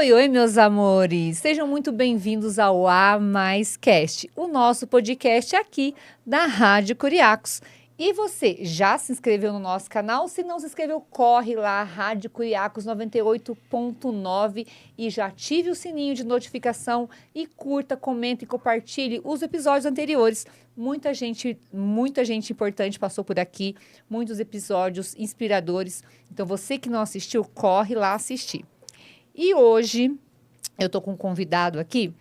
Oi, oi, meus amores! Sejam muito bem-vindos ao A Mais Cast, o nosso podcast aqui da Rádio Curiacos. E você já se inscreveu no nosso canal? Se não se inscreveu, corre lá, Rádio Curiacos 98.9 e já ative o sininho de notificação e curta, comenta e compartilhe os episódios anteriores. Muita gente importante passou por aqui, muitos episódios inspiradores. Então, você que não assistiu, corre lá assistir. E hoje eu tô com um convidado aqui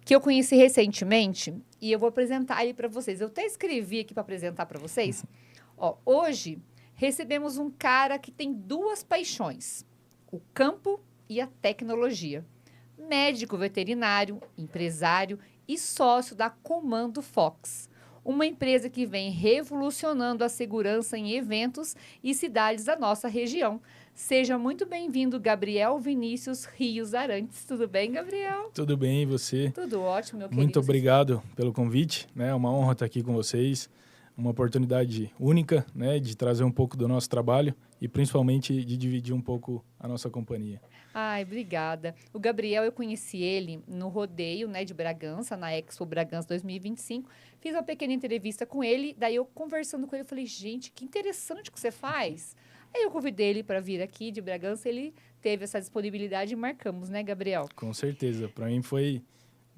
que eu conheci recentemente e eu vou apresentar ele para vocês. Eu até escrevi aqui para apresentar para vocês. Ó, hoje recebemos um cara que tem duas paixões: o campo e a tecnologia. Médico veterinário, empresário e sócio da Comando Fox, uma empresa que vem revolucionando a segurança em eventos e cidades da nossa região. Seja muito bem-vindo, Gabriel Vinícius Rios Arantes. Tudo bem, Gabriel? Tudo bem, e você? Tudo ótimo, meu querido. Muito obrigado pelo convite, né? É uma honra estar aqui com vocês. Uma oportunidade única, né, de trazer um pouco do nosso trabalho e principalmente de dividir um pouco a nossa companhia. Ai, obrigada. O Gabriel, eu conheci ele no rodeio, né, de Bragança, na Expo Bragança 2025. Fiz uma pequena entrevista com ele, daí eu conversando com ele, eu falei, gente, que interessante que você faz. Aí eu convidei ele para vir aqui de Bragança, ele teve essa disponibilidade e marcamos, né, Gabriel? Com certeza. Para mim foi,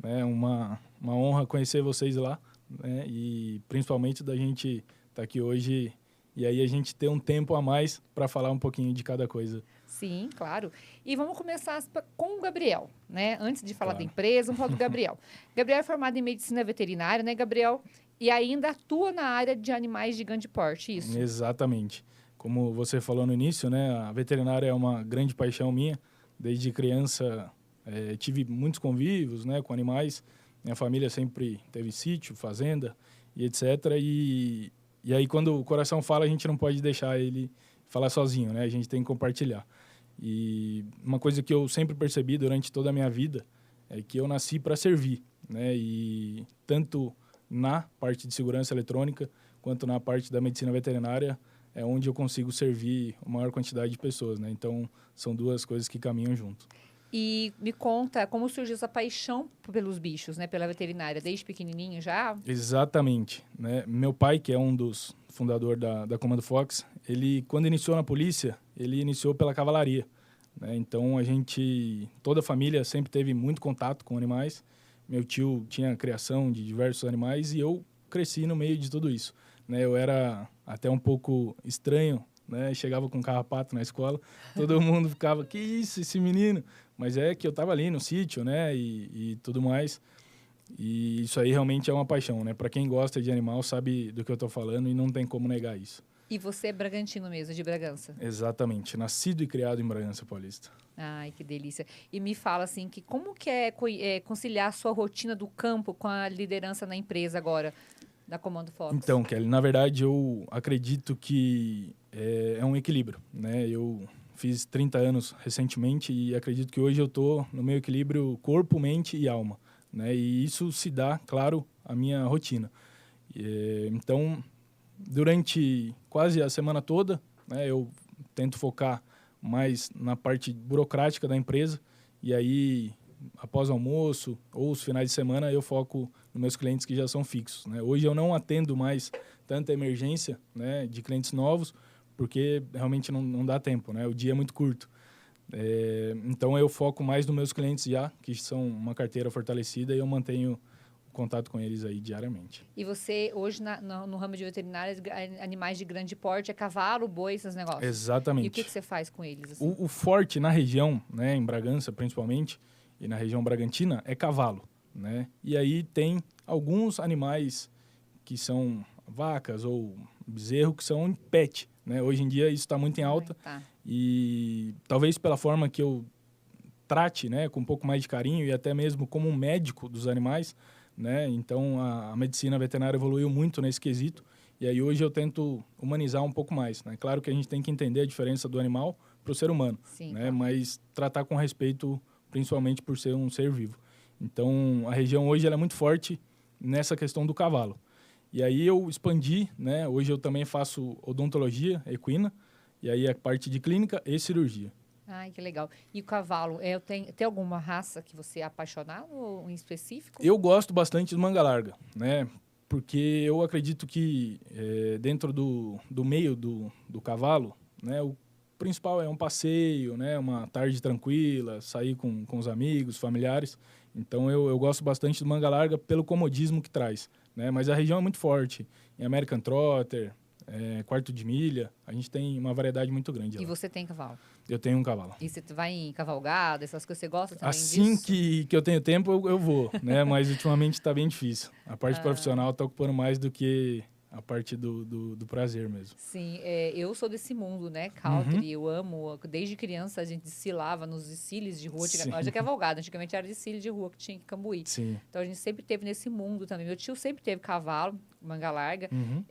né, uma honra conhecer vocês lá, né, e principalmente da gente estar aqui hoje e aí a gente ter um tempo a mais para falar um pouquinho de cada coisa. Sim, claro. E vamos começar com o Gabriel, né? Antes de falar Claro. da empresa, vamos falar do Gabriel. Gabriel é formado em medicina veterinária, né, Gabriel? E ainda atua na área de animais de grande porte, isso? Exatamente. Como você falou no início, né, a veterinária é uma grande paixão minha. Desde criança tive muitos convívios, né, com animais. Minha família sempre teve sítio, fazenda e etc. E aí quando o coração fala, a gente não pode deixar ele falar sozinho, né? A gente tem que compartilhar. E uma coisa que eu sempre percebi durante toda a minha vida é que eu nasci para servir, né? E tanto na parte de segurança eletrônica quanto na parte da medicina veterinária é onde eu consigo servir a maior quantidade de pessoas, né? Então, são duas coisas que caminham junto. E me conta como surgiu essa paixão pelos bichos, né? Pela veterinária, desde pequenininho já? Exatamente, né? Meu pai, que é um dos fundadores da Comando Fox, ele, quando iniciou na polícia, ele iniciou pela cavalaria, né? Então, toda a família sempre teve muito contato com animais. Meu tio tinha criação de diversos animais e eu cresci no meio de tudo isso, né? Eu era até um pouco estranho, né? Chegava com carrapato na escola, todo mundo ficava, que isso, esse menino? Mas é que eu estava ali no sítio, né? E tudo mais. E isso aí realmente é uma paixão, né? Para quem gosta de animal sabe do que eu estou falando e não tem como negar isso. E você é bragantino mesmo, de Bragança? Exatamente. Nascido e criado em Bragança Paulista. Ai, que delícia. E me fala assim, que como que é conciliar a sua rotina do campo com a liderança na empresa agora, da Comando Fox? Então, Kelly, na verdade eu acredito que é um equilíbrio, né? Eu fiz 30 anos recentemente e acredito que hoje eu estou no meu equilíbrio corpo, mente e alma, né? E isso se dá, claro, à minha rotina. Então, durante quase a semana toda, né, eu tento focar mais na parte burocrática da empresa e aí, após o almoço ou os finais de semana, eu foco nos meus clientes que já são fixos, né? Hoje eu não atendo mais tanta emergência, né, de clientes novos, porque realmente não dá tempo, né? O dia é muito curto. Então, eu foco mais nos meus clientes já, que são uma carteira fortalecida, e eu mantenho contato com eles aí diariamente. E você, hoje, no ramo de veterinária, animais de grande porte, é cavalo, boi, esses negócios? Exatamente. E o que você faz com eles? Assim? O forte na região, né, em Bragança principalmente, e na região bragantina, é cavalo, né? E aí tem alguns animais que são vacas ou bezerro que são pet, né? Hoje em dia isso está muito em alta. Tá. E talvez pela forma que eu trate, né, com um pouco mais de carinho e até mesmo como um médico dos animais, né? Então a medicina veterinária evoluiu muito nesse quesito e aí hoje eu tento humanizar um pouco mais, né? Claro que a gente tem que entender a diferença do animal para o ser humano, Sim, né? claro. Mas tratar com respeito, principalmente por ser um ser vivo. Então a região hoje ela é muito forte nessa questão do cavalo. E aí eu expandi, né? Hoje eu também faço odontologia equina e aí a parte de clínica e cirurgia. Ai, que legal. E o cavalo, tem alguma raça que você é apaixonado ou em específico? Eu gosto bastante do manga larga, né? Porque eu acredito que dentro do meio do cavalo, né? O principal é um passeio, né? Uma tarde tranquila, sair com os amigos, familiares. Então eu gosto bastante do manga larga pelo comodismo que traz, né? Mas a região é muito forte. Em American Trotter, quarto de milha, a gente tem uma variedade muito grande E lá. você tem cavalo? Eu tenho um cavalo. E você vai em cavalgada, essas coisas, você gosta também Assim disso? que eu tenho tempo, eu vou, né? Mas ultimamente está bem difícil. A parte profissional está ocupando mais do que a parte do prazer mesmo. Sim, eu sou desse mundo, né? Uhum. Country, eu amo. Desde criança a gente desfilava nos desfiles de rua. Sim. Hoje é cavalgada, antigamente era desfile de rua que tinha em Cambuí. Sim. Então a gente sempre teve nesse mundo também. Meu tio sempre teve cavalo, manga larga. Uhum.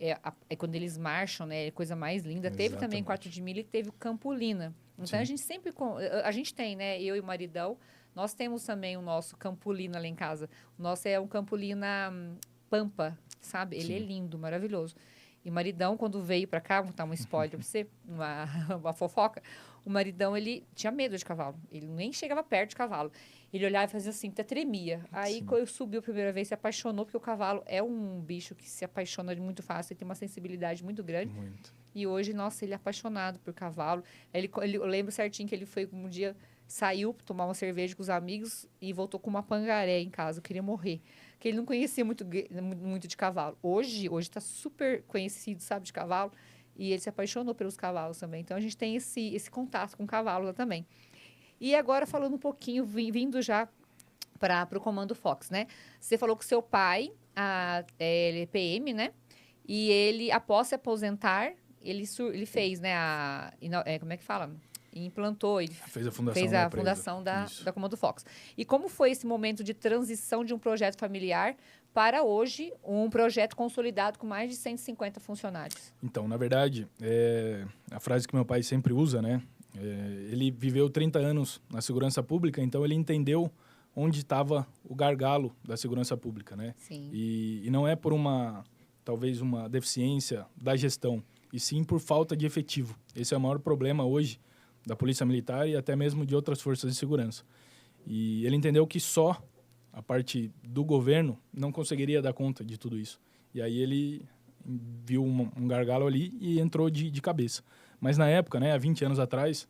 Quando eles marcham, né? É coisa mais linda. Teve também Exatamente. quarto de milha e teve o Campolina. Então Sim. a gente sempre. A gente tem, né? Eu e o maridão. Nós temos também o nosso Campolina lá em casa. O nosso é um Campolina Pampa, sabe? Ele Sim. é lindo, maravilhoso. E o maridão, quando veio pra cá, vou dar um spoiler pra você, uma fofoca, o maridão, ele tinha medo de cavalo. Ele nem chegava perto de cavalo. Ele olhava e fazia assim, até tremia. Aí, Sim. quando eu subi a primeira vez, se apaixonou, porque o cavalo é um bicho que se apaixona muito fácil, ele tem uma sensibilidade muito grande. Muito. E hoje, nossa, ele é apaixonado por cavalo. Eu lembro certinho que ele foi um dia, saiu tomar uma cerveja com os amigos e voltou com uma pangaré em casa. Eu queria morrer. Porque ele não conhecia muito de cavalo. Hoje está super conhecido, sabe, de cavalo. E ele se apaixonou pelos cavalos também. Então, a gente tem esse contato com o cavalo lá também. E agora, falando um pouquinho, vindo já para o Comando Fox, né? Você falou que seu pai, ele é PM, né? E ele, após se aposentar, ele fez, né? Como é que fala? Implantou, ele Fez a fundação fez da a empresa. fundação da Isso. Comando Fox. E como foi esse momento de transição de um projeto familiar para hoje um projeto consolidado com mais de 150 funcionários? Então, na verdade, a frase que meu pai sempre usa, né? Ele viveu 30 anos na segurança pública, então ele entendeu onde estava o gargalo da segurança pública, né? Sim. E não é por talvez uma deficiência da gestão, e sim por falta de efetivo. Esse é o maior problema hoje da Polícia Militar e até mesmo de outras forças de segurança. E ele entendeu que só a parte do governo não conseguiria dar conta de tudo isso. E aí ele viu um gargalo ali e entrou de cabeça. Mas na época, né, há 20 anos atrás,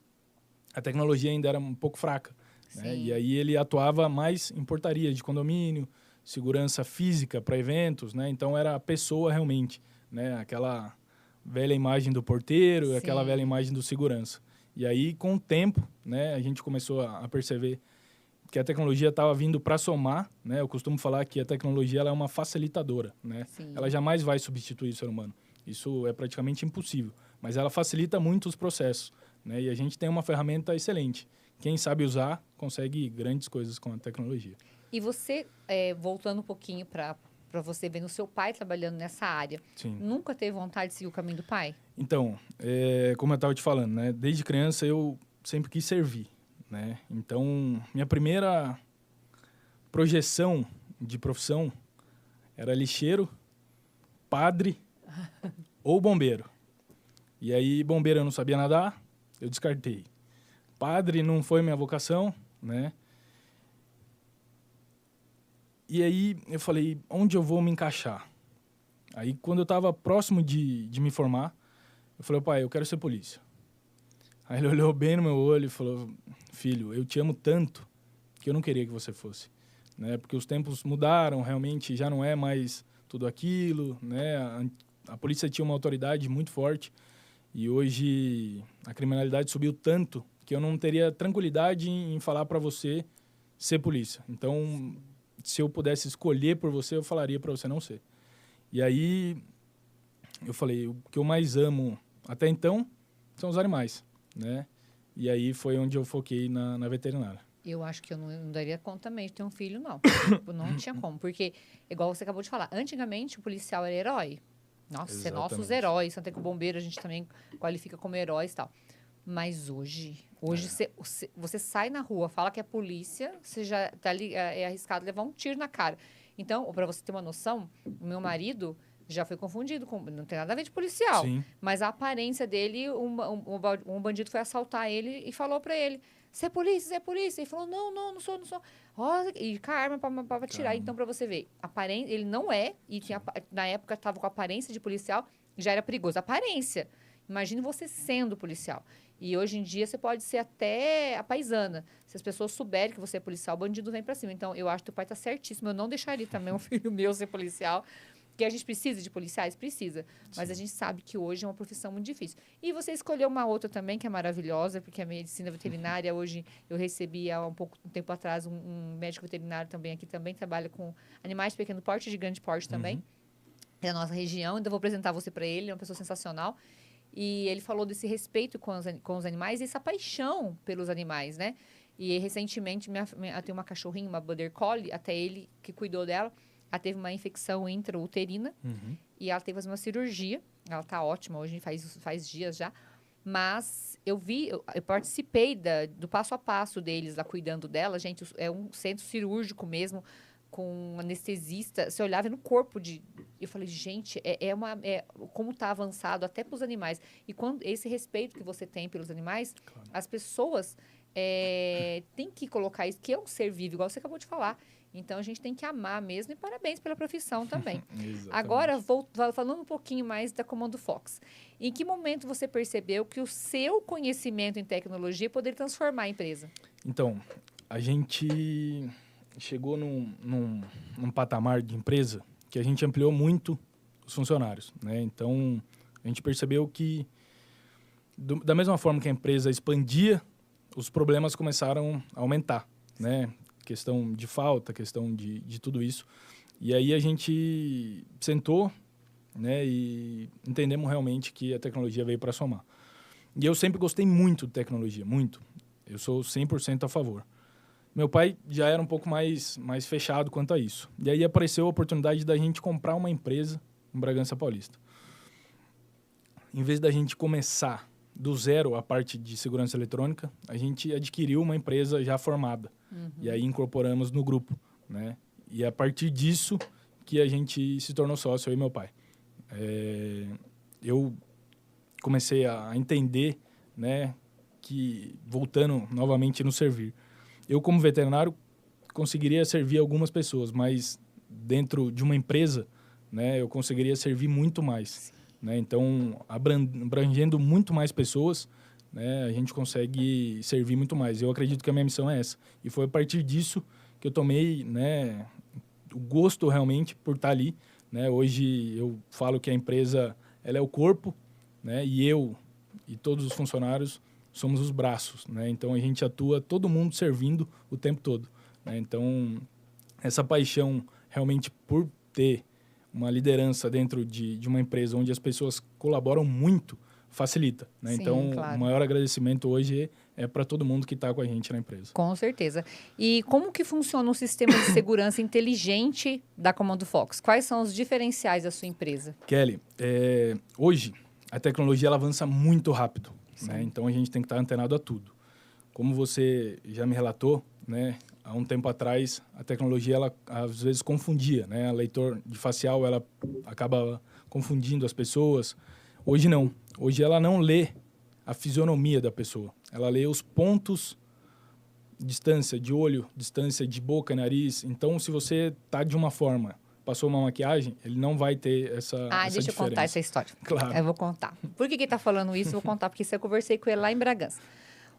a tecnologia ainda era um pouco fraca. Né? E aí ele atuava mais em portaria de condomínio, segurança física para eventos, né? Então era a pessoa realmente, né? Aquela velha imagem do porteiro, Sim. aquela velha imagem do segurança. E aí, com o tempo, né, a gente começou a perceber que a tecnologia estava vindo para somar, né? Eu costumo falar que a tecnologia ela é uma facilitadora, né? Sim. Ela jamais vai substituir o ser humano. Isso é praticamente impossível, mas ela facilita muito os processos, né? E a gente tem uma ferramenta excelente. Quem sabe usar, consegue grandes coisas com a tecnologia. E você, voltando um pouquinho para você vendo o seu pai trabalhando nessa área, Sim. nunca teve vontade de seguir o caminho do pai? Então, como eu estava te falando, né? Desde criança eu sempre quis servir, né? Então, minha primeira projeção de profissão era lixeiro, padre ou bombeiro. E aí, bombeiro eu não sabia nadar, eu descartei. Padre não foi minha vocação, né? E aí eu falei, onde eu vou me encaixar? Aí quando eu estava próximo de me formar, eu falei, pai, eu quero ser polícia. Aí ele olhou bem no meu olho e falou, filho, eu te amo tanto que eu não queria que você fosse. Né? Porque os tempos mudaram, realmente já não é mais tudo aquilo, né? A polícia tinha uma autoridade muito forte e hoje a criminalidade subiu tanto que eu não teria tranquilidade em falar para você ser polícia. Então, se eu pudesse escolher por você, eu falaria para você não ser. E aí, eu falei, o que eu mais amo até então são os animais, né? E aí foi onde eu foquei na veterinária. Eu acho que eu não daria conta também de ter um filho, não. Não tinha como. Porque, igual você acabou de falar, antigamente o policial era herói. Nossa, é nossos heróis. Tanto é que o bombeiro a gente também qualifica como heróis e tal. Mas hoje você sai na rua, fala que é polícia, você já tá ali, é arriscado levar um tiro na cara. Então, para você ter uma noção, o meu marido já foi confundido com... Não tem nada a ver de policial. Sim. Mas a aparência dele, um bandido foi assaltar ele e falou pra ele, você é polícia, você é polícia. Ele falou, não sou. Ó, e com a arma pra atirar. Caramba. Então, pra você ver, ele não é, e tinha, na época estava com aparência de policial, já era perigoso. Aparência. Imagine você sendo policial. E hoje em dia você pode ser até a paisana. Se as pessoas souberem que você é policial, o bandido vem pra cima. Então, eu acho que o pai tá certíssimo. Eu não deixaria também um filho meu ser policial. Que a gente precisa de policiais? Precisa. Mas a gente sabe que hoje é uma profissão muito difícil. E você escolheu uma outra também, que é maravilhosa, porque a medicina veterinária, hoje, eu recebi há um tempo atrás, um médico veterinário também aqui, também trabalha com animais de pequeno porte e de grande porte também. É da nossa região. Então, vou apresentar você para ele. É uma pessoa sensacional. E ele falou desse respeito com os animais e essa paixão pelos animais, né? E, recentemente, eu tenho uma cachorrinha, uma Border Collie, até ele que cuidou dela. Ela teve uma infecção intrauterina e ela teve que fazer uma cirurgia. Ela tá ótima, hoje faz dias já. Mas eu participei do passo a passo deles lá cuidando dela. Gente, é um centro cirúrgico mesmo, com um anestesista. Você olhava no corpo eu falei, gente, como tá avançado até para os animais. E esse respeito que você tem pelos animais, claro. As pessoas têm que colocar isso, que é um ser vivo, igual você acabou de falar. Então, a gente tem que amar mesmo e parabéns pela profissão também. Agora, falando um pouquinho mais da Comando Fox. Em que momento você percebeu que o seu conhecimento em tecnologia poderia transformar a empresa? Então, a gente chegou num patamar de empresa que a gente ampliou muito os funcionários, né? Então, a gente percebeu que, da mesma forma que a empresa expandia, os problemas começaram a aumentar, né? Questão de falta, questão de tudo isso. E aí a gente sentou, né, e entendemos realmente que a tecnologia veio para somar. E eu sempre gostei muito de tecnologia, muito. Eu sou 100% a favor. Meu pai já era um pouco mais fechado quanto a isso. E aí apareceu a oportunidade da gente comprar uma empresa em Bragança Paulista. Em vez da gente começar do zero a parte de segurança eletrônica, a gente adquiriu uma empresa já formada. E aí incorporamos no grupo, né? E a partir disso que a gente se tornou sócio, eu e meu pai. Eu comecei a entender, né, que, voltando novamente no servir, eu como veterinário conseguiria servir algumas pessoas, mas dentro de uma empresa, né, eu conseguiria servir muito mais. Né? Então, abrangendo muito mais pessoas, né, a gente consegue servir muito mais. Eu acredito que a minha missão é essa. E foi a partir disso que eu tomei, né, o gosto realmente por estar ali. Né? Hoje eu falo que a empresa ela é o corpo, né, e eu e todos os funcionários somos os braços. Né? Então, a gente atua todo mundo servindo o tempo todo. Né? Então, essa paixão realmente por ter uma liderança dentro de uma empresa onde as pessoas colaboram muito, facilita. Né? Sim, então, claro. O maior agradecimento hoje é para todo mundo que está com a gente na empresa. Com certeza. E como que funciona o sistema de segurança inteligente da Comando Fox? Quais são os diferenciais da sua empresa? Kelly, hoje a tecnologia ela avança muito rápido. Né? Então, a gente tem que estar antenado a tudo. Como você já me relatou, né? Há um tempo atrás, a tecnologia, ela às vezes confundia, né? A leitor de facial, ela acaba confundindo as pessoas. Hoje não. Hoje ela não lê a fisionomia da pessoa. Ela lê os pontos, distância de olho, distância de boca, nariz. Então, se você tá de uma forma, passou uma maquiagem, ele não vai ter essa Deixa eu contar essa história. Claro. Eu vou contar. Por que ele tá falando isso? Eu vou contar, porque isso eu conversei com ele lá em Bragança.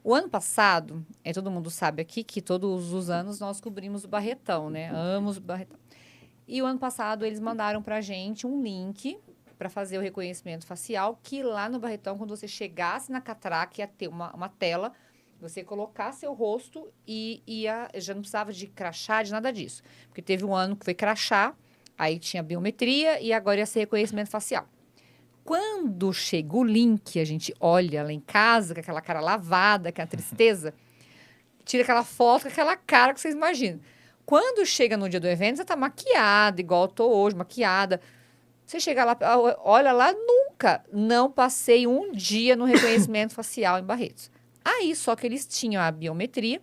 O ano passado, todo mundo sabe aqui que todos os anos nós cobrimos o Barretão, né? Amo o Barretão. E o ano passado eles mandaram pra gente um link para fazer o reconhecimento facial, que lá no Barretão, quando você chegasse na catraca, ia ter uma tela, você colocar seu rosto e já não precisava de crachá, de nada disso. Porque teve um ano que foi crachá, aí tinha biometria e agora ia ser reconhecimento facial. Quando chega o link, a gente olha lá em casa, com aquela cara lavada, com a tristeza, tira aquela foto com aquela cara que vocês imaginam. Quando chega no dia do evento, você tá maquiada, igual eu tô hoje, maquiada. Você chega lá, olha lá, não passei um dia no reconhecimento facial em Barretos. Aí, só que eles tinham a biometria,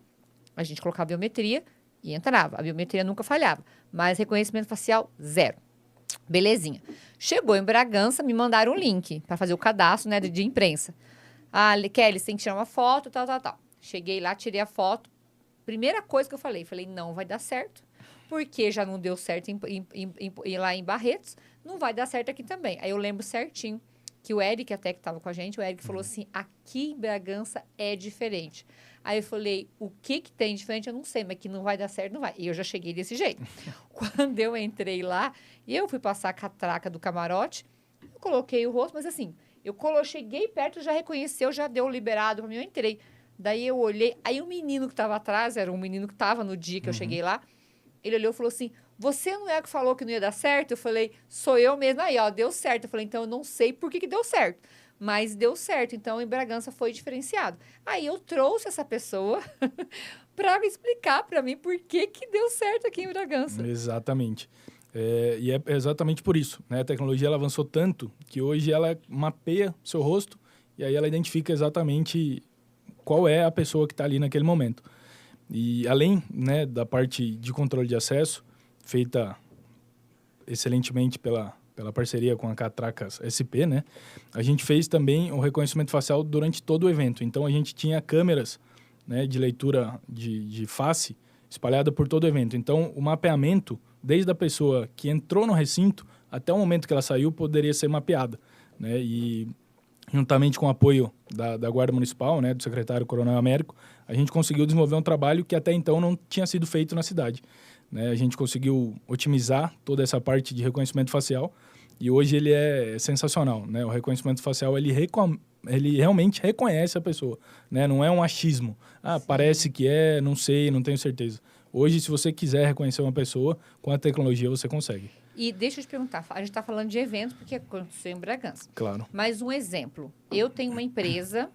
a gente colocava a biometria e entrava. A biometria nunca falhava, mas reconhecimento facial, zero. Belezinha. Chegou em Bragança, me mandaram um link para fazer o cadastro, né, de imprensa. Ah, Kelly, você tem que tirar uma foto, tal. Cheguei lá, tirei a foto. Primeira coisa que eu falei, não vai dar certo, porque já não deu certo lá em Barretos, não vai dar certo aqui também. Aí eu lembro certinho que o Eric, até que estava com a gente, o Eric falou assim, aqui em Bragança é diferente. Aí eu falei, o que tem diferente? Eu não sei, mas que não vai dar certo, não vai. E eu já cheguei desse jeito. Quando eu entrei lá, e eu fui passar a catraca do camarote, eu coloquei o rosto, mas assim, cheguei perto, já reconheceu, já deu liberado para mim, eu entrei. Daí eu olhei, aí o menino que estava atrás, era um menino que estava no dia que eu cheguei lá, ele olhou e falou assim, você não é que falou que não ia dar certo? Eu falei, sou eu mesmo. Aí, ó, deu certo. Eu falei, então eu não sei por que deu certo, mas deu certo. Então, em Bragança foi diferenciado. Aí eu trouxe essa pessoa para explicar para mim por que deu certo aqui em Bragança. Exatamente. E é exatamente por isso, né? A tecnologia ela avançou tanto que hoje ela mapeia seu rosto e aí ela identifica exatamente qual é a pessoa que está ali naquele momento. E além, né, da parte de controle de acesso, feita excelentemente pela parceria com a Catracas SP, né, a gente fez também o reconhecimento facial durante todo o evento. Então, a gente tinha câmeras, né, de leitura de face espalhada por todo o evento. Então, o mapeamento, desde a pessoa que entrou no recinto até o momento que ela saiu, poderia ser mapeada, né, e juntamente com o apoio da Guarda Municipal, né, do secretário Coronel Américo, a gente conseguiu desenvolver um trabalho que até então não tinha sido feito na cidade, né? A gente conseguiu otimizar toda essa parte de reconhecimento facial e hoje ele é sensacional, né? O reconhecimento facial, ele realmente reconhece a pessoa, né? Não é um achismo. Ah, sim, parece que é, não sei, não tenho certeza. Hoje, se você quiser reconhecer uma pessoa, com a tecnologia você consegue. E deixa eu te perguntar, a gente está falando de eventos porque aconteceu em Bragança. Claro. Mas um exemplo, eu tenho uma empresa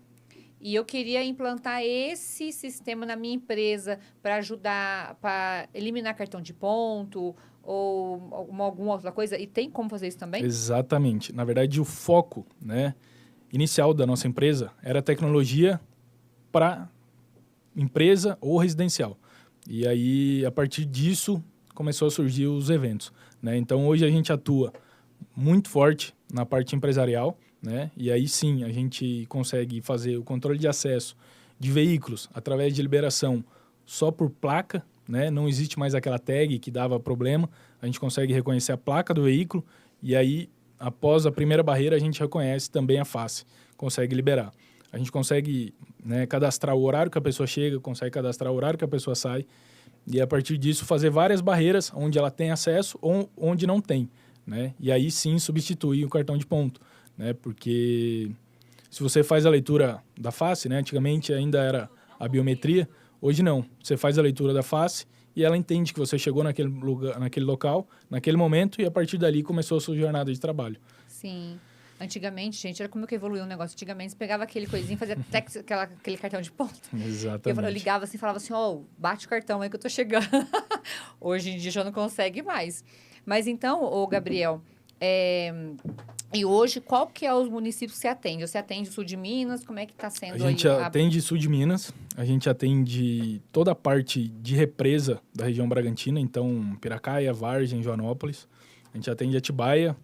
e eu queria implantar esse sistema na minha empresa para ajudar, para eliminar cartão de ponto ou alguma outra coisa. E tem como fazer isso também? Exatamente. Na verdade, o foco, né, inicial da nossa empresa era tecnologia para empresa ou residencial. E aí, a partir disso, começou a surgir os eventos, né? Então, hoje a gente atua muito forte na parte empresarial, né? E aí sim, a gente consegue fazer o controle de acesso de veículos através de liberação só por placa, né? Não existe mais aquela tag que dava problema. A gente consegue reconhecer a placa do veículo e aí, após a primeira barreira, a gente reconhece também a face, consegue liberar. A gente consegue, né, cadastrar o horário que a pessoa chega, consegue cadastrar o horário que a pessoa sai e, a partir disso, fazer várias barreiras onde ela tem acesso ou onde não tem, né? E aí sim substituir o cartão de ponto, né? Porque se você faz a leitura da face, né? Antigamente ainda era a biometria, hoje não. Você faz a leitura da face e ela entende que você chegou naquele lugar, naquele local, naquele momento e a partir dali começou a sua jornada de trabalho. Sim. Antigamente, gente, era como que evoluiu o negócio. Antigamente, você pegava aquele coisinho, fazia até aquele cartão de ponto. Exatamente. Eu ligava assim, falava assim, ó, bate o cartão aí que eu tô chegando. Hoje em dia já não consegue mais. Mas então, ô Gabriel, e hoje, qual que é os municípios que você atende? Você atende o sul de Minas? Como é que está sendo aí? A gente atende sul de Minas, a gente atende toda a parte de represa da região Bragantina, então Piracaia, Vargem, Joanópolis. A gente atende Atibaia.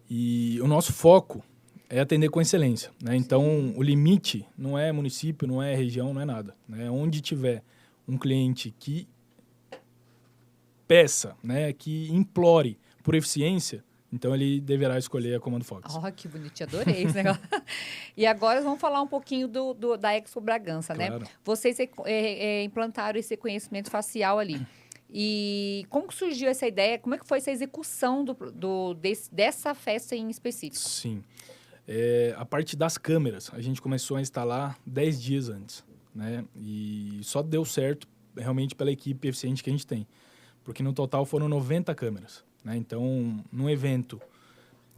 E o nosso foco é atender com excelência, né? Então, o limite não é município, não é região, não é nada, né? Onde tiver um cliente que peça, né, que implore por eficiência, então ele deverá escolher a Comando Fox. Oh, que bonitinho, adorei esse negócio. E agora vamos falar um pouquinho da Expo Bragança, claro, né? Vocês implantaram esse reconhecimento facial ali. E como surgiu essa ideia? Como é que foi essa execução dessa festa em específico? Sim. A parte das câmeras, a gente começou a instalar 10 dias antes, né? E só deu certo realmente pela equipe eficiente que a gente tem. Porque no total foram 90 câmeras, né? Então, num evento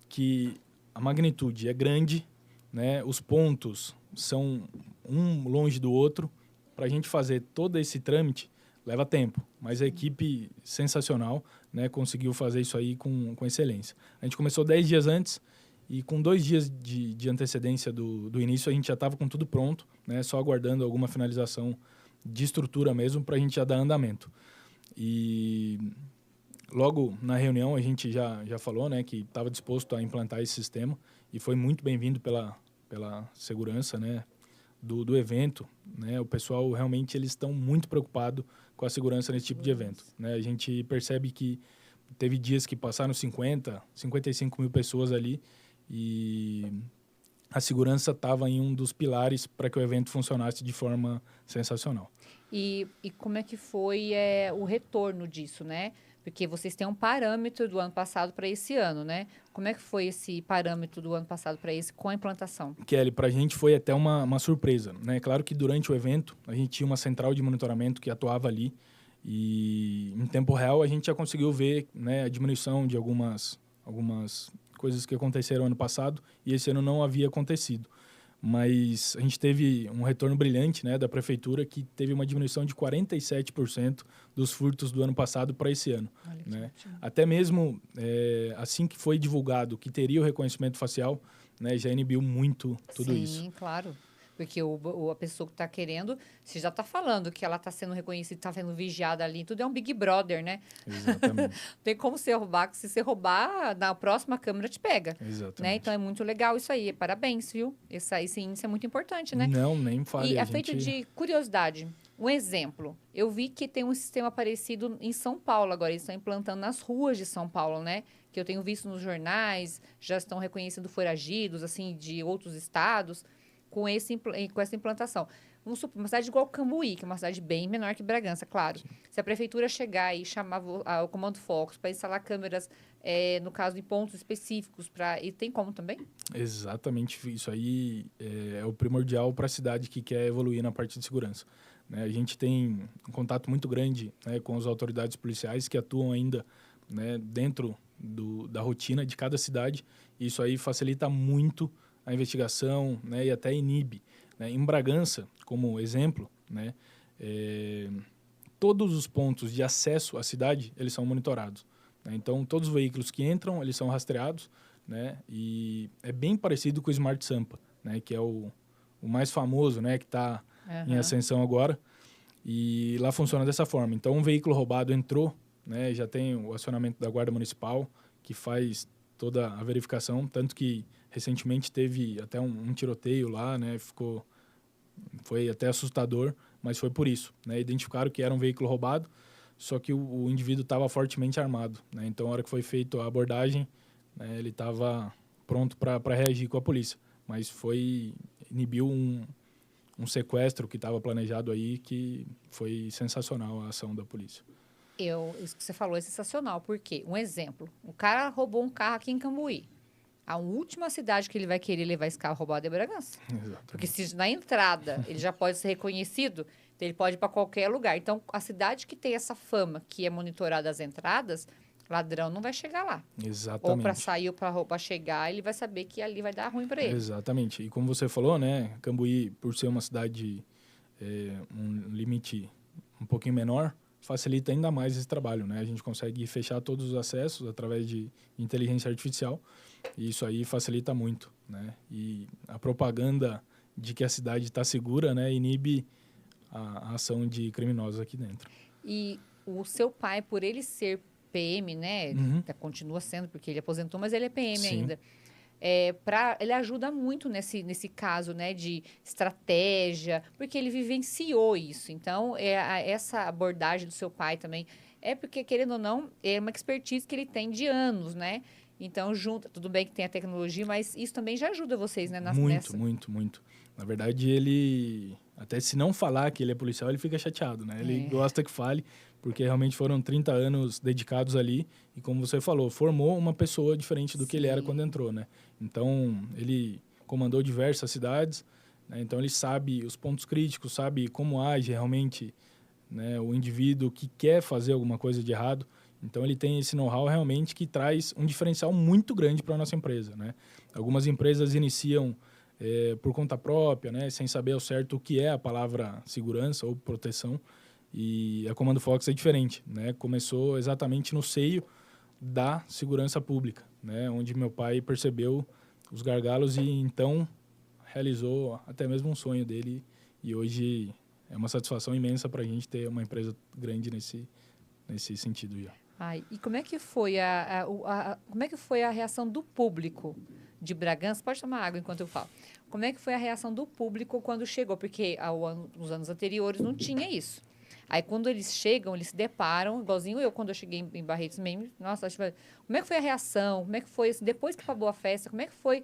que a magnitude é grande, né? Os pontos são um longe do outro, para a gente fazer todo esse trâmite leva tempo, mas a equipe sensacional, né, conseguiu fazer isso aí com excelência. A gente começou 10 dias antes e com 2 dias de antecedência do início a gente já estava com tudo pronto, né, só aguardando alguma finalização de estrutura mesmo para a gente já dar andamento. E logo na reunião a gente já falou, né, que estava disposto a implantar esse sistema e foi muito bem-vindo pela segurança, né, do evento, né? O pessoal realmente eles estão muito preocupados com a segurança nesse tipo de evento, né? A gente percebe que teve dias que passaram 55 mil pessoas ali e a segurança estava em um dos pilares para que o evento funcionasse de forma sensacional. E como é que foi o retorno disso, né? Porque vocês têm um parâmetro do ano passado para esse ano, né? Como é que foi esse parâmetro do ano passado para esse com a implantação? Kelly, para a gente foi até uma surpresa, né? Claro que durante o evento a gente tinha uma central de monitoramento que atuava ali e em tempo real a gente já conseguiu ver, né, a diminuição de algumas coisas que aconteceram ano passado e esse ano não havia acontecido. Mas a gente teve um retorno brilhante, né, da prefeitura, que teve uma diminuição de 47% dos furtos do ano passado para esse ano. Né? Até mesmo assim que foi divulgado que teria o reconhecimento facial, né, já inibiu muito tudo isso. Sim, claro. Porque a pessoa que está querendo, você já está falando que ela está sendo reconhecida, está sendo vigiada ali, tudo é um Big Brother, né? Exatamente. Tem como você roubar, que se você roubar, na próxima câmera te pega. Exatamente. Né? Então é muito legal isso aí. Parabéns, viu? Esse índice é muito importante, né? Não, nem fale. E a feito de curiosidade, um exemplo. Eu vi que tem um sistema parecido em São Paulo agora. Eles estão implantando nas ruas de São Paulo, né? Que eu tenho visto nos jornais, já estão reconhecendo foragidos, assim, de outros estados com essa implantação. Vamos supor, uma cidade igual Cambuí, que é uma cidade bem menor que Bragança, claro. Sim. Se a prefeitura chegar e chamar o Comando Focus para instalar câmeras, no caso, em pontos específicos, e tem como também? Exatamente, isso aí é o primordial para a cidade que quer evoluir na parte de segurança. Né? A gente tem um contato muito grande, né, com as autoridades policiais que atuam ainda, né, dentro da rotina de cada cidade. E isso aí facilita muito a investigação, né, e até inibe. Né? Em Bragança, como exemplo, né, todos os pontos de acesso à cidade eles são monitorados. Né? Então, todos os veículos que entram, eles são rastreados, né? E é bem parecido com o Smart Sampa, né? Que é o mais famoso, né? Que está em ascensão agora. E lá funciona dessa forma. Então, um veículo roubado entrou, né? Já tem o acionamento da Guarda Municipal, que faz toda a verificação, tanto que recentemente teve até um tiroteio lá, né? Foi até assustador, mas foi por isso, né? Identificaram que era um veículo roubado, só que o indivíduo estava fortemente armado, né? Então, na hora que foi feita a abordagem, né, ele estava pronto para reagir com a polícia, mas inibiu um sequestro que estava planejado aí, que foi sensacional a ação da polícia. Isso que você falou é sensacional, porque, um exemplo, o cara roubou um carro aqui em Cambuí. A última cidade que ele vai querer levar esse carro roubado é Bragança. Exatamente. Porque se na entrada ele já pode ser reconhecido, então ele pode ir para qualquer lugar. Então, a cidade que tem essa fama, que é monitorada as entradas, ladrão não vai chegar lá. Exatamente. Ou para sair ou para chegar, ele vai saber que ali vai dar ruim para ele. Exatamente. E como você falou, né, Cambuí, por ser uma cidade, um limite um pouquinho menor, facilita ainda mais esse trabalho, né? A gente consegue fechar todos os acessos através de inteligência artificial e isso aí facilita muito, né? E a propaganda de que a cidade está segura, né, inibe a ação de criminosos aqui dentro. E o seu pai, por ele ser PM, né? Uhum. Continua sendo, porque ele aposentou, mas ele é PM Sim. ainda. Ele ajuda muito nesse caso, né, de estratégia, porque ele vivenciou isso. Então, essa abordagem do seu pai também porque, querendo ou não, é uma expertise que ele tem de anos, né? Então, tudo bem que tem a tecnologia, mas isso também já ajuda vocês, né? Muito. Na verdade, ele, até se não falar que ele é policial, ele fica chateado, né? Ele gosta que fale, porque realmente foram 30 anos dedicados ali e, como você falou, formou uma pessoa diferente do que ele era quando entrou, né? Então, ele comandou diversas cidades, né? Então ele sabe os pontos críticos, sabe como age realmente, né, o indivíduo que quer fazer alguma coisa de errado. Então ele tem esse know-how realmente que traz um diferencial muito grande para a nossa empresa, né? Algumas empresas iniciam por conta própria, né, sem saber ao certo o que é a palavra segurança ou proteção. E a Comando Fox é diferente, né? Começou exatamente no seio da segurança pública, né? Onde meu pai percebeu os gargalos e então realizou até mesmo um sonho dele. E hoje é uma satisfação imensa para a gente ter uma empresa grande nesse sentido já. Ai, e como é que foi como é que foi a reação do público de Bragança? Pode tomar água enquanto eu falo. Como é que foi a reação do público quando chegou? Porque nos anos anteriores não tinha isso. Aí, quando eles chegam, eles se deparam, igualzinho eu, quando eu cheguei em Barretos mesmo. Nossa, como é que foi a reação? Como é que foi, assim, depois que acabou a festa, como é que foi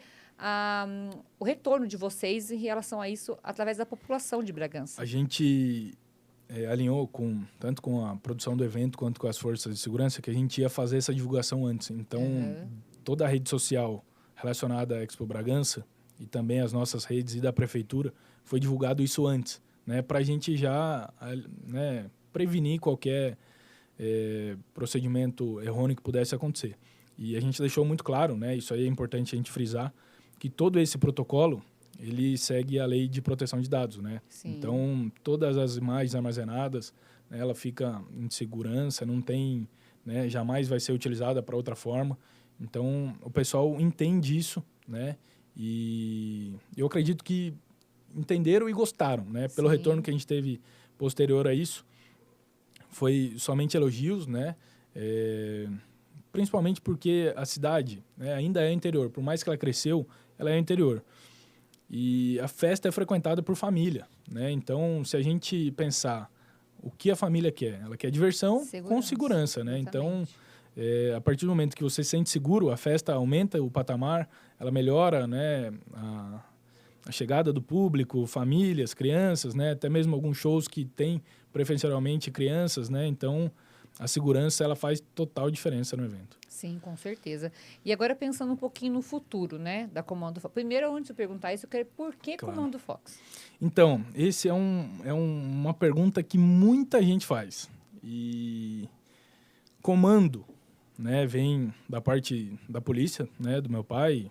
o retorno de vocês em relação a isso, através da população de Bragança? A gente alinhou tanto com a produção do evento quanto com as forças de segurança que a gente ia fazer essa divulgação antes. Então, toda a rede social relacionada à Expo Bragança e também as nossas redes e da prefeitura foi divulgado isso antes, né, para a gente já, né, prevenir qualquer procedimento errôneo que pudesse acontecer. E a gente deixou muito claro, né, isso aí é importante a gente frisar, que todo esse protocolo ele segue a lei de proteção de dados, né? Sim. Então, todas as imagens armazenadas, né, ela fica em segurança, não tem, né, jamais vai ser utilizada para outra forma. Então, o pessoal entende isso, né? E eu acredito que entenderam e gostaram, né? Pelo Sim. retorno que a gente teve posterior a isso, foi somente elogios, né? Principalmente porque a cidade, né, ainda é interior. Por mais que ela cresceu, ela é interior. E a festa é frequentada por família, né? Então, se a gente pensar o que a família quer, ela quer diversão com segurança, né? Então, a partir do momento que você se sente seguro, a festa aumenta o patamar, ela melhora, né, a chegada do público, famílias, crianças, né? Até mesmo alguns shows que tem preferencialmente crianças, né? Então, a segurança ela faz total diferença no evento. Sim, com certeza. E agora pensando um pouquinho no futuro, né, da Comando Fox. Primeiro, antes de eu perguntar isso, eu quero por que Claro. Comando Fox? Então, esse uma pergunta que muita gente faz. E comando, né, vem da parte da polícia, né, do meu pai,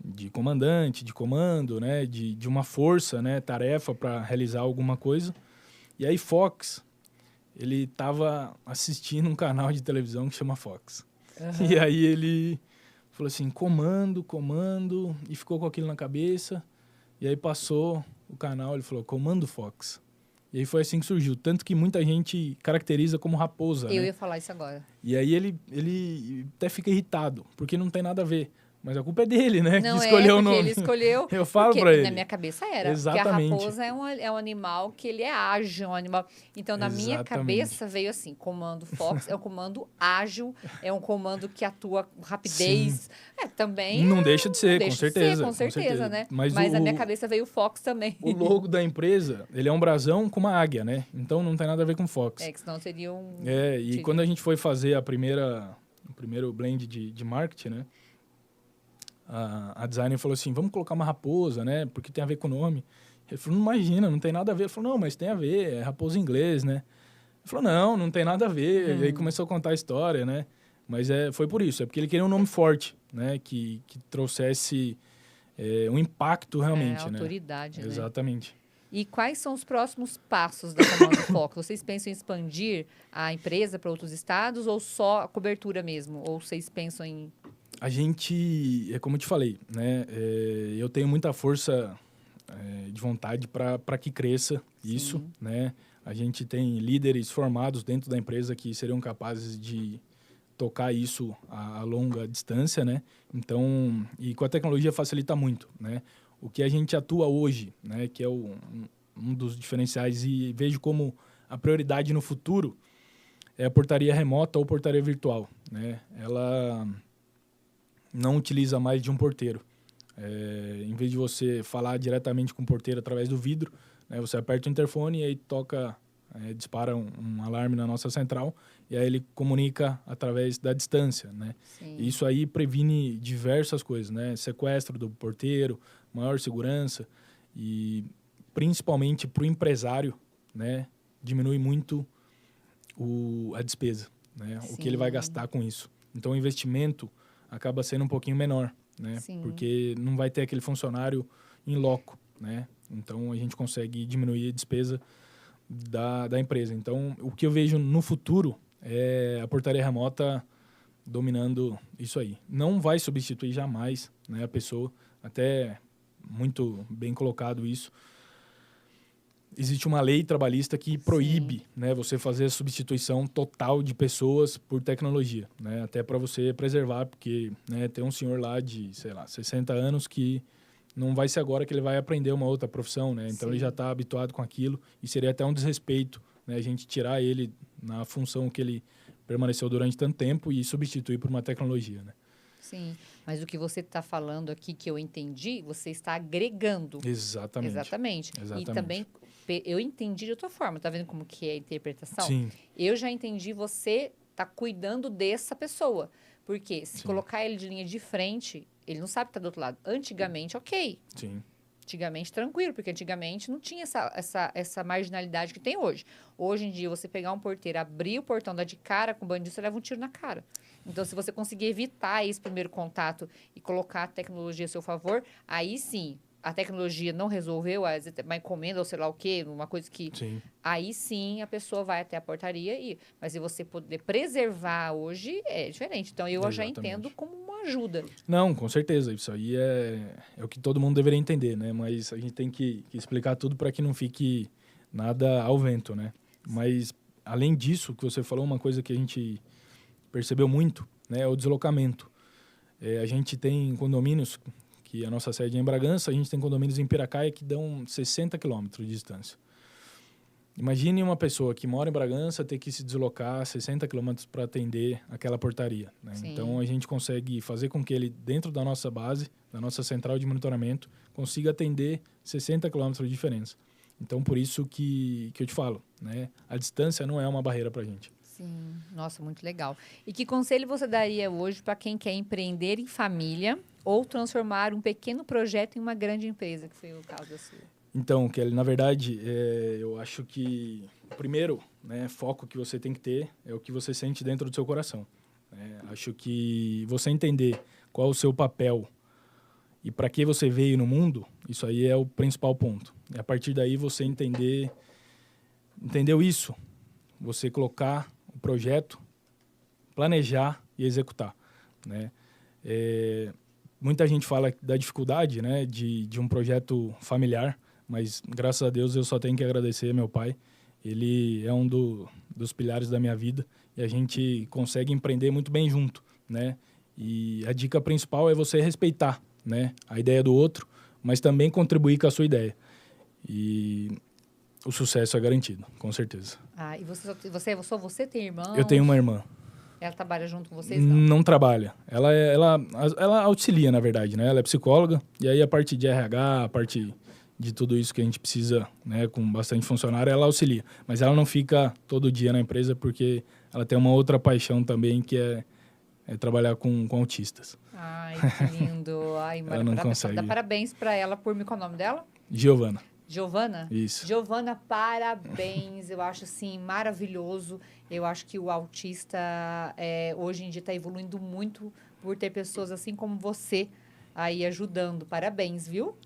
de comandante, de comando, né, de uma força, né, tarefa para realizar alguma coisa. E aí Fox, ele estava assistindo um canal de televisão que chama Fox. Uhum. E aí ele falou assim, comando, e ficou com aquilo na cabeça. E aí passou o canal, ele falou, Comando Fox. E aí foi assim que surgiu. Tanto que muita gente caracteriza como raposa. Eu né? ia falar isso agora. E aí ele até fica irritado, porque não tem nada a ver. Mas a culpa é dele, né? Não que escolheu o nome. Ele escolheu. Eu falo pra ele. Na minha cabeça era. Exatamente. Porque a raposa é um animal que ele é ágil, um animal. Então, na minha cabeça veio assim: Comando Fox é um comando ágil, é um comando que atua com rapidez. Sim. Também. Não deixa de ser, com certeza. Com certeza, né? Mas na minha cabeça veio o Fox também. O logo da empresa, ele é um brasão com uma águia, né? Então não tem nada a ver com Fox. Que senão seria um. E quando a gente foi fazer o primeiro blend de marketing, né? A designer falou assim, vamos colocar uma raposa, né? Porque tem a ver com o nome. Ele falou, não imagina, não tem nada a ver. Ele falou, não, mas tem a ver, é raposa em inglês, né? Ele falou, não tem nada a ver. E aí começou a contar a história, né? Mas foi por isso, é porque ele queria um nome forte, né? Que trouxesse um impacto realmente, autoridade, né? né? Exatamente. E quais são os próximos passos da Comando Fox? Vocês pensam em expandir a empresa para outros estados ou só a cobertura mesmo? Ou vocês pensam em... A gente, como eu te falei, né? Eu tenho muita força de vontade para que cresça isso, né? A gente tem líderes formados dentro da empresa que seriam capazes de tocar isso a longa distância, né? Então, e com a tecnologia facilita muito, né? O que a gente atua hoje, né? Que é um dos diferenciais e vejo como a prioridade no futuro é a portaria remota ou portaria virtual, né? Ela não utiliza mais de um porteiro. Em vez de você falar diretamente com o porteiro através do vidro, né, você aperta o interfone e aí dispara um alarme na nossa central e aí ele comunica através da distância, né? E isso aí previne diversas coisas, né? Sequestro do porteiro, maior segurança e principalmente para o empresário, né? Diminui muito a despesa, né? O que ele vai gastar com isso. Então o investimento acaba sendo um pouquinho menor, né? Porque não vai ter aquele funcionário em loco, né? Então, a gente consegue diminuir a despesa da empresa. Então, o que eu vejo no futuro é a portaria remota dominando isso aí. Não vai substituir jamais, né, a pessoa, até muito bem colocado isso. existe uma lei trabalhista que proíbe, né, você fazer a substituição total de pessoas por tecnologia, né, até para você preservar, porque, né, tem um senhor lá de, sei lá, 60 anos que não vai ser agora que ele vai aprender uma outra profissão, né, então ele já está habituado com aquilo e seria até um desrespeito, né, a gente tirar ele na função que ele permaneceu durante tanto tempo e substituir por uma tecnologia, né. Sim, mas o que você está falando aqui, que eu entendi, você está agregando. Exatamente. Exatamente. Exatamente. E também eu entendi de outra forma, tá vendo como que é a interpretação? Sim. Eu já entendi você tá cuidando dessa pessoa. Porque se colocar ele de linha de frente, ele não sabe que tá do outro lado. Antigamente, ok. Sim. Antigamente, tranquilo, porque antigamente não tinha essa marginalidade que tem hoje. Hoje em dia, você pegar um porteiro, abrir o portão, dar de cara com o bandido, você leva um tiro na cara. Então, se você conseguir evitar esse primeiro contato e colocar a tecnologia a seu favor, aí sim, a tecnologia não resolveu, uma encomenda ou sei lá o quê, uma coisa que... Sim. Aí sim, a pessoa vai até a portaria e... Mas se você poder preservar hoje, é diferente. Então, eu já entendo como uma ajuda. Não, com certeza. Isso aí é o que todo mundo deveria entender, né? Mas a gente tem que explicar tudo para que não fique nada ao vento, né? Mas, além disso, que você falou, uma coisa que a gente percebeu muito, né? É o deslocamento. A gente tem condomínios, que a nossa sede é em Bragança, a gente tem condomínios em Piracaia que dão 60 quilômetros de distância. Imagine uma pessoa que mora em Bragança ter que se deslocar 60 quilômetros para atender aquela portaria, né? Então, a gente consegue fazer com que ele, dentro da nossa base, da nossa central de monitoramento, consiga atender 60 quilômetros de diferença. Então, por isso que eu te falo, né? A distância não é uma barreira para a gente. Sim, nossa, muito legal. E que conselho você daria hoje para quem quer empreender em família ou transformar um pequeno projeto em uma grande empresa, que foi o caso da sua? Então, Kelly, na verdade, eu acho que o primeiro, né, foco que você tem que ter é o que você sente dentro do seu coração. Acho que você entender qual é o seu papel e para que você veio no mundo, isso aí é o principal ponto. E a partir daí você entendeu isso, você colocar o projeto, planejar e executar, né? Muita gente fala da dificuldade, né, de um projeto familiar, mas graças a Deus eu só tenho que agradecer meu pai. Ele é um dos pilares da minha vida e a gente consegue empreender muito bem junto, né? E a dica principal é você respeitar, né, a ideia do outro, mas também contribuir com a sua ideia. E o sucesso é garantido, com certeza. Ah, e só você tem irmão? Eu tenho uma irmã. Ela trabalha junto com vocês? Não trabalha. Ela auxilia, na verdade, né? Ela é psicóloga e aí a parte de RH, a parte de tudo isso que a gente precisa, né, com bastante funcionário, ela auxilia. Mas ela não fica todo dia na empresa porque ela tem uma outra paixão também, que é trabalhar com autistas. Ai, que lindo. Ai, ela não consegue. Dá parabéns para ela por mim. Qual é o nome dela? Giovana. Giovana? Isso. Giovana, parabéns. Eu acho, assim, maravilhoso. Eu acho que o autista, hoje em dia, está evoluindo muito por ter pessoas assim como você aí ajudando. Parabéns, viu?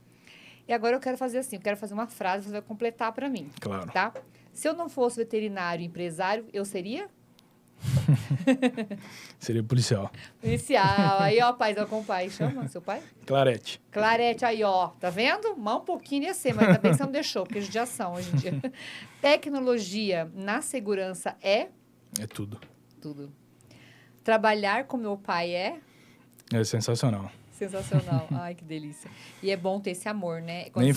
E agora eu quero fazer assim, eu quero fazer uma frase, você vai completar para mim. Claro. Tá? Se eu não fosse veterinário e empresário, eu seria? Seria policial. Policial. Aí, ó, paizão com pai. Chama seu pai? Clarete. Clarete, aí, ó. Tá vendo? Mal um pouquinho ia ser, mas ainda bem que você não deixou, porque é judiação hoje em dia. Tecnologia na segurança é? É tudo. Tudo. Trabalhar com meu pai é? É sensacional. Sensacional. Ai, que delícia. E é bom ter esse amor, né? Nem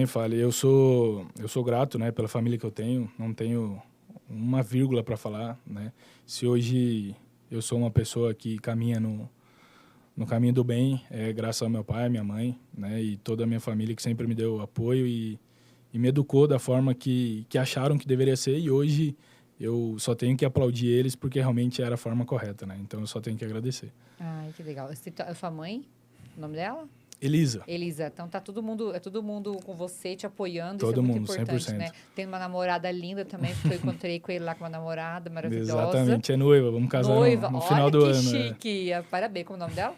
fale. Eu sou grato, né, pela família que eu tenho. Não tenho uma vírgula para falar, né? Se hoje eu sou uma pessoa que caminha no caminho do bem, é graças ao meu pai, minha mãe, né? E toda a minha família que sempre me deu apoio e me educou da forma que acharam que deveria ser. E hoje eu só tenho que aplaudir eles porque realmente era a forma correta, né? Então eu só tenho que agradecer. Ai, que legal. A sua mãe, o nome dela? Elisa. Elisa. Então tá todo mundo com você, te apoiando. Todo isso é muito mundo, importante, 100%. né? Tem uma namorada linda também, porque eu encontrei com ele lá com uma namorada maravilhosa. Exatamente, é noiva, vamos casar no final do ano. Olha que chique. Parabéns, como é o nome dela?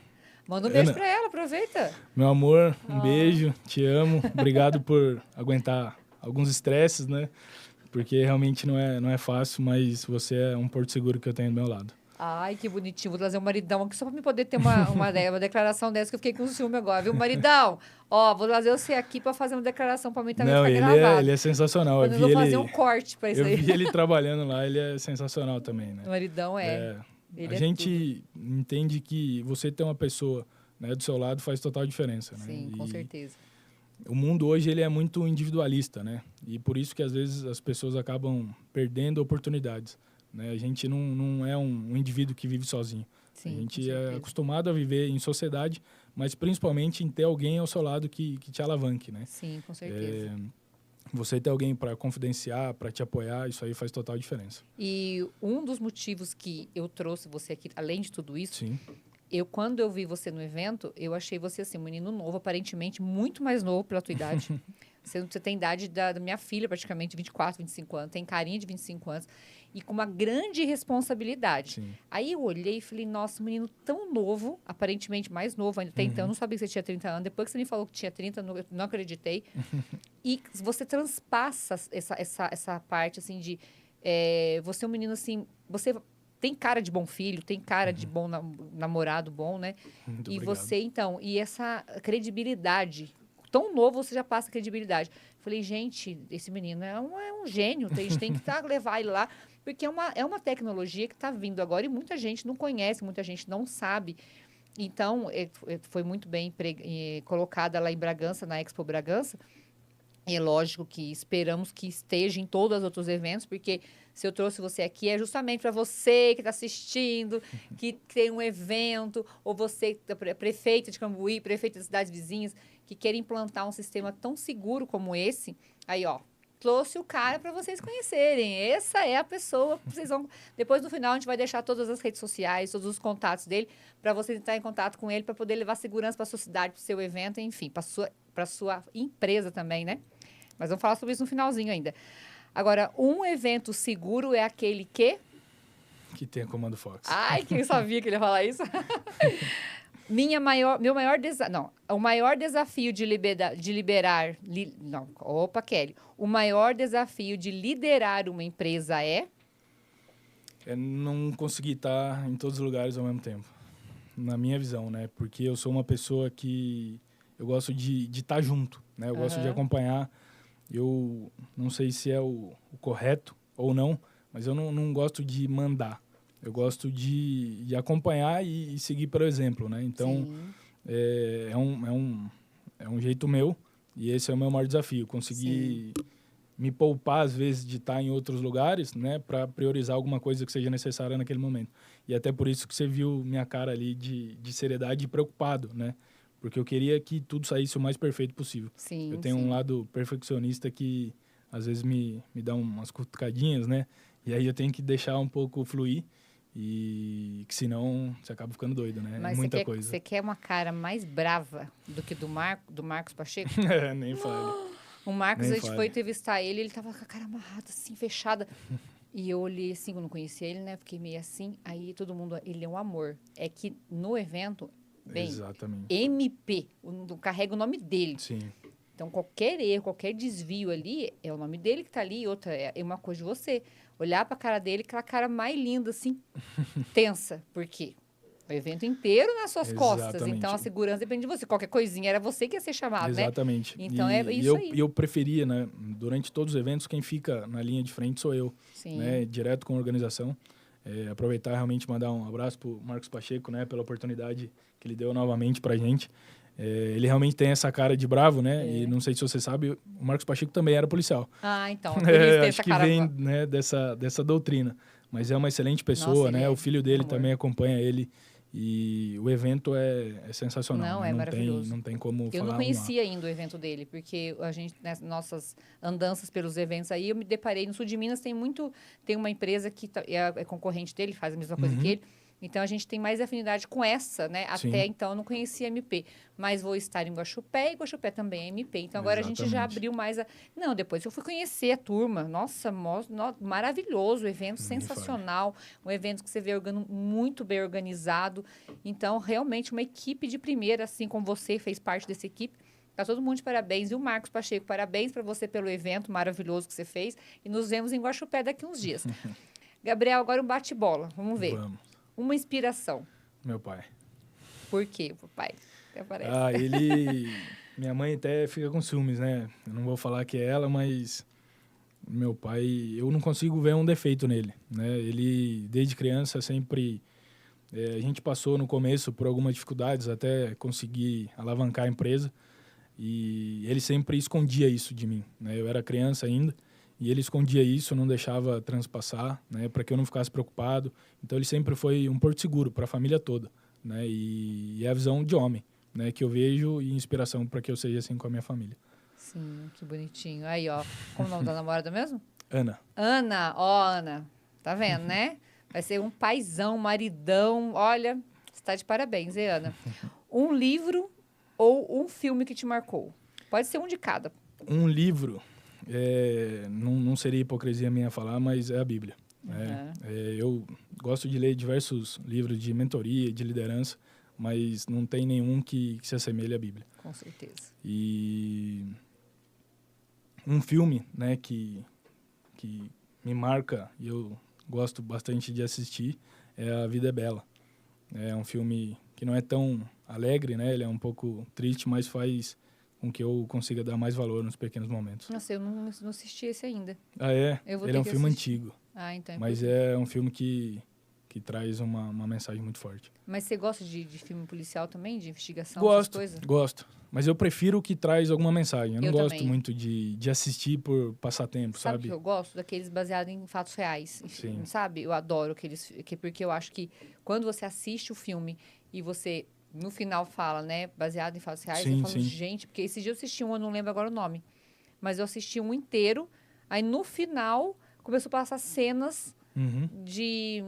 Manda um beijo pra ela, aproveita. Meu amor, um beijo, te amo. Obrigado por aguentar alguns estresses, né? Porque realmente não é fácil, mas você é um porto seguro que eu tenho do meu lado. Ai, que bonitinho. Vou trazer um maridão aqui só para me poder ter uma declaração dessa, que eu fiquei com ciúme agora, viu, maridão? Ó, vou trazer você aqui para fazer uma declaração para mim também Não, ficar gravado. ele é sensacional. Eu vou fazer um corte para isso aí. Eu vi ele trabalhando lá, ele é sensacional também, né? O maridão a gente entende que você ter uma pessoa, né, do seu lado faz total diferença, né? Sim, com certeza. O mundo hoje ele é muito individualista, né? E por isso que às vezes as pessoas acabam perdendo oportunidades, né? A gente não é um indivíduo que vive sozinho. Sim, a gente é acostumado a viver em sociedade, mas principalmente em ter alguém ao seu lado que te alavanque, né? Sim, com certeza. Você ter alguém para confidenciar, para te apoiar, isso aí faz total diferença. E um dos motivos que eu trouxe você aqui, além de tudo isso, Sim. Quando eu vi você no evento, eu achei você assim, um menino novo, aparentemente muito mais novo pela tua idade. Você tem idade da minha filha, praticamente, 24, 25 anos, tem carinha de 25 anos, e com uma grande responsabilidade. Sim. Aí eu olhei e falei, nossa, um menino tão novo, aparentemente mais novo ainda, até então, eu não sabia que você tinha 30 anos, depois que você me falou que tinha 30, eu não acreditei. E você transpassa essa parte, assim, de... você é um menino, assim, você... Tem cara de bom filho, tem cara de bom namorado bom, né? Muito e obrigado. você, então, e essa credibilidade, tão novo você já passa credibilidade. Falei, gente, esse menino é um gênio, a gente tem que levar ele lá, porque é uma tecnologia que está vindo agora e muita gente não conhece, muita gente não sabe. Então, foi muito bem colocada lá em Bragança, na Expo Bragança. É lógico que esperamos que esteja em todos os outros eventos, porque se eu trouxe você aqui é justamente para você que está assistindo, que tem um evento, ou você, prefeita de Cambuí, prefeita das cidades vizinhas, que quer implantar um sistema tão seguro como esse. Aí, ó, trouxe o cara para vocês conhecerem. Essa é a pessoa. Vocês vão... Depois, no final, a gente vai deixar todas as redes sociais, todos os contatos dele, para você entrar em contato com ele, para poder levar segurança para a sua cidade, para o seu evento, enfim, para a sua empresa também, né? Mas vamos falar sobre isso no finalzinho ainda. Agora, um evento seguro é aquele que tem comando Fox. Ai, quem sabia que ele ia falar isso? O maior desafio de liberar... Kelly. O maior desafio de liderar uma empresa é não conseguir estar em todos os lugares ao mesmo tempo. Na minha visão, né? Porque eu sou uma pessoa que... Eu gosto de estar junto, né? Eu gosto de acompanhar... Eu não sei se é o correto ou não, mas eu não gosto de mandar. Eu gosto de acompanhar e seguir pelo exemplo, né? Então, é um jeito meu e esse é o meu maior desafio. Conseguir me poupar, às vezes, de estar em outros lugares, né? Para priorizar alguma coisa que seja necessária naquele momento. E até por isso que você viu minha cara ali de seriedade e preocupado, né? Porque eu queria que tudo saísse o mais perfeito possível. Sim, eu tenho um lado perfeccionista que, às vezes, me dá umas cutucadinhas, né? E aí eu tenho que deixar um pouco fluir, e que senão você acaba ficando doido, né? Mas muita coisa. Você quer uma cara mais brava do que do Marcos Pacheco? Nem fale. O Marcos, a gente foi entrevistar ele, ele tava com a cara amarrada, assim, fechada. E eu olhei assim, eu não conhecia ele, né? Fiquei meio assim. Aí todo mundo, ele é um amor. É que no evento... Bem, exatamente. MP, carrega o nome dele. Sim. Então, qualquer erro, qualquer desvio ali, é o nome dele que tá ali. Outra, é uma coisa de você. Olhar pra cara dele, aquela cara mais linda, assim, tensa. Por quê? O evento inteiro nas suas costas. Então, a segurança depende de você. Qualquer coisinha, era você que ia ser chamado, exatamente. Né? Então, é isso aí. E eu preferia, né? Durante todos os eventos, quem fica na linha de frente sou eu. Sim. Né? Direto com a organização. Aproveitar realmente mandar um abraço pro Marcos Pacheco, né? Pela oportunidade que ele deu novamente pra gente. Ele realmente tem essa cara de bravo, né? E não sei se você sabe, o Marcos Pacheco também era policial. Ah, então. Por isso tem acho que vem, né, dessa doutrina. Mas é uma excelente pessoa, né? O filho dele também acompanha ele. E o evento é sensacional. Não, é maravilhoso. Não tem como falar. Eu não conhecia ainda o evento dele, porque a gente, nas nossas andanças pelos eventos aí, eu me deparei. No sul de Minas tem uma empresa que é concorrente dele, faz a mesma coisa que ele. Então, a gente tem mais afinidade com essa, né? Sim. Até então, eu não conhecia MP. Mas vou estar em Guaxupé, e Guaxupé também é MP. Então, agora a gente já abriu mais Não, depois eu fui conhecer a turma. Nossa, maravilhoso, evento sensacional. Um evento que você vê muito bem organizado. Então, realmente, uma equipe de primeira, assim como você fez parte dessa equipe. Tá todo mundo de parabéns. E o Marcos Pacheco, parabéns para você pelo evento maravilhoso que você fez. E nos vemos em Guaxupé daqui uns dias. Gabriel, agora um bate-bola. Vamos ver. Vamos. Uma inspiração. Meu pai. Por quê, papai? Até parece. Minha mãe até fica com ciúmes, né? Eu não vou falar que é ela, mas meu pai, eu não consigo ver um defeito nele, né? Ele, desde criança, sempre... a gente passou no começo por algumas dificuldades até conseguir alavancar a empresa e ele sempre escondia isso de mim, né? Eu era criança ainda e ele escondia isso, não deixava transpassar, né? Para que eu não ficasse preocupado. Então ele sempre foi um porto seguro para a família toda, né? E é a visão de homem, né? Que eu vejo e inspiração para que eu seja assim com a minha família. Sim, que bonitinho. Aí, ó, como é o nome da namorada mesmo? Ana. Ana, ó, Ana. Tá vendo, né? Vai ser um paizão, maridão. Olha, você tá de parabéns, hein, Ana? Um livro ou um filme que te marcou? Pode ser um de cada. Um livro, não seria hipocrisia minha falar, mas é a Bíblia. Né? Eu gosto de ler diversos livros de mentoria, de liderança, mas não tem nenhum que se assemelhe à Bíblia. Com certeza. E um filme, né, que me marca e eu gosto bastante de assistir é A Vida é Bela. É um filme que não é tão alegre, né? Ele é um pouco triste, mas faz com que eu consiga dar mais valor nos pequenos momentos. Nossa, eu não assisti esse ainda. Ah, é? Ele é um filme assistir. antigo. Ah, então é mas é um filme que traz uma mensagem muito forte. Mas você gosta de filme policial também? De investigação, essas coisas? Gosto. Mas eu prefiro o que traz alguma mensagem. Eu não gosto também. muito de assistir por passatempo, sabe? Sabe o que eu gosto? Daqueles baseados em fatos reais. Sim. Sabe? Eu adoro aqueles... Porque eu acho que quando você assiste o filme e você, no final, fala, né? Baseado em fatos reais, eu falo, gente... Porque esse dia eu assisti um, eu não lembro agora o nome. Mas eu assisti um inteiro. Aí, no final, começou a passar cenas de...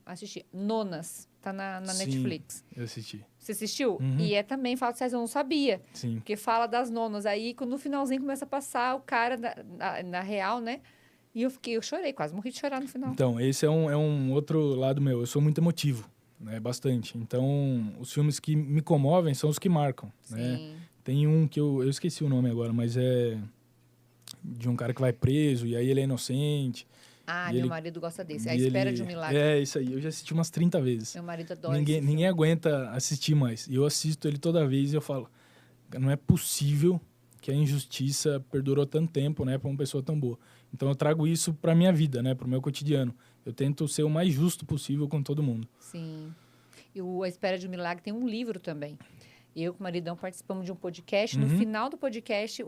assisti. Nonas. Tá na Netflix. Eu assisti. Você assistiu? E é também fatos reais, eu não sabia. Sim. Porque fala das nonas. Aí, no finalzinho, começa a passar o cara na real, né? E eu chorei, quase morri de chorar no final. Então, esse é um outro lado meu. Eu sou muito emotivo, né? Bastante. Então, os filmes que me comovem são os que marcam, né? Tem um que eu esqueci o nome agora, mas é de um cara que vai preso e aí ele é inocente. Meu marido gosta desse. A Espera de um Milagre. É, isso aí. Eu já assisti umas 30 vezes. Meu marido adora Ninguém aguenta assistir mais. E eu assisto ele toda vez e eu falo, não é possível que a injustiça perdurou tanto tempo, né, para uma pessoa tão boa. Então eu trago isso para minha vida, né, para o meu cotidiano. Eu tento ser o mais justo possível com todo mundo. Sim. E A Espera de um Milagre tem um livro também. Eu com o maridão participamos de um podcast. No final do podcast,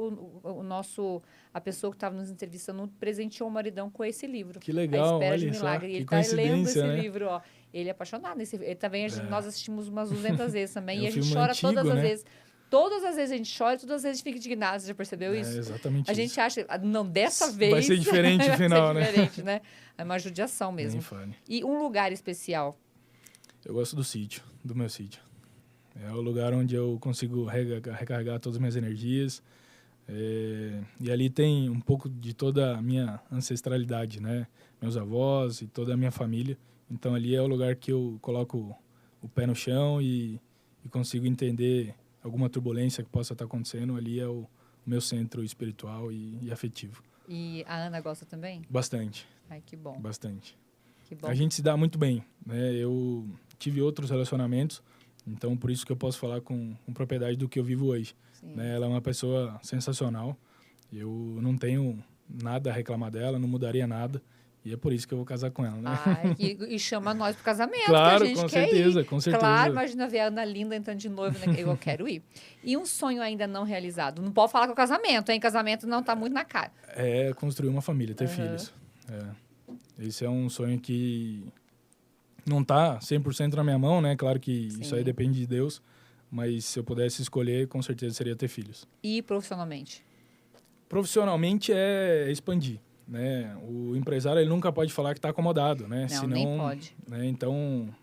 a pessoa que estava nos entrevistando presenteou o maridão com esse livro. Que legal, A Espera de um olha Milagre. só, E ele que está lendo esse né? livro, ó. Ele é apaixonado. Ele também, nós assistimos umas 200 vezes também. E a gente filme chora antigo, todas as né? vezes. Todas as vezes a gente chora, todas as vezes a gente fica indignado. Você já percebeu isso? É exatamente A isso. gente acha, não, dessa vez... Vai ser diferente o final, vai ser diferente, né? É uma judiação mesmo. Nem fale. E um lugar especial? Eu gosto do sítio, do meu sítio. É o lugar onde eu consigo recarregar todas as minhas energias. E ali tem um pouco de toda a minha ancestralidade, né? Meus avós e toda a minha família. Então ali é o lugar que eu coloco o pé no chão e consigo entender alguma turbulência que possa estar acontecendo. Ali é o meu centro espiritual e afetivo. E a Ana gosta também? Bastante. Ai, que bom. Bastante. Que bom. A gente se dá muito bem, né? Eu tive outros relacionamentos, então por isso que eu posso falar com propriedade do que eu vivo hoje. Né? Ela é uma pessoa sensacional. Eu não tenho nada a reclamar dela, não mudaria nada. E é por isso que eu vou casar com ela, né? E chama nós pro casamento, claro, que a gente com quer certeza, ir. com certeza. Claro, imagina ver a Ana linda entrando de noiva, né? Eu quero ir. E um sonho ainda não realizado? Não pode falar que é o casamento, hein? Casamento não tá muito na cara. É construir uma família, ter filhos. Esse é um sonho que não tá 100% na minha mão, né? Claro que isso aí depende de Deus. Mas se eu pudesse escolher, com certeza seria ter filhos. E profissionalmente? Profissionalmente é expandir. Né? O empresário ele nunca pode falar que está acomodado, né? Não, senão, nem pode. Né? Então,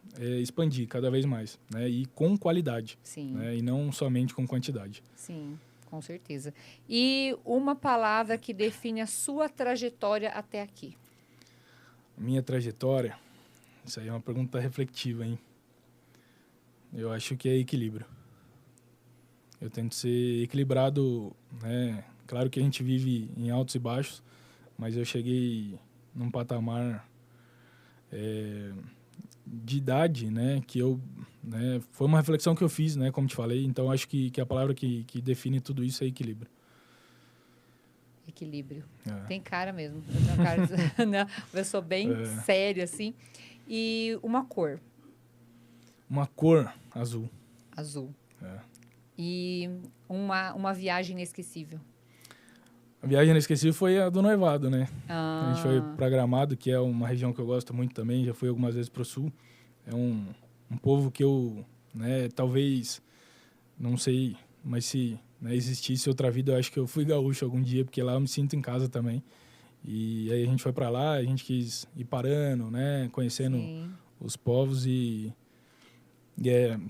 expandir cada vez mais, né? E com qualidade, né? E não somente com quantidade. Sim, com certeza. E uma palavra que define a sua trajetória até aqui? Minha trajetória? Isso aí é uma pergunta reflexiva, hein? Eu acho que é equilíbrio. Eu tento ser equilibrado, né? Claro que a gente vive em altos e baixos, mas eu cheguei num patamar de idade, né, que eu, né, foi uma reflexão que eu fiz, né, como te falei, então acho que a palavra que define tudo isso é equilíbrio. Equilíbrio. É. Tem cara mesmo. Eu tenho cara de, né, uma pessoa bem séria, assim. E uma cor. Uma cor azul. Azul. É. E uma viagem inesquecível. A viagem inesquecível foi a do noivado, né? Ah. A gente foi para Gramado, que é uma região que eu gosto muito também, já fui algumas vezes para o sul. É um povo que eu, né, talvez, não sei, mas se, né, existisse outra vida, eu acho que eu fui gaúcho algum dia, porque lá eu me sinto em casa também. E aí a gente foi para lá, a gente quis ir parando, né, conhecendo Sim. os povos e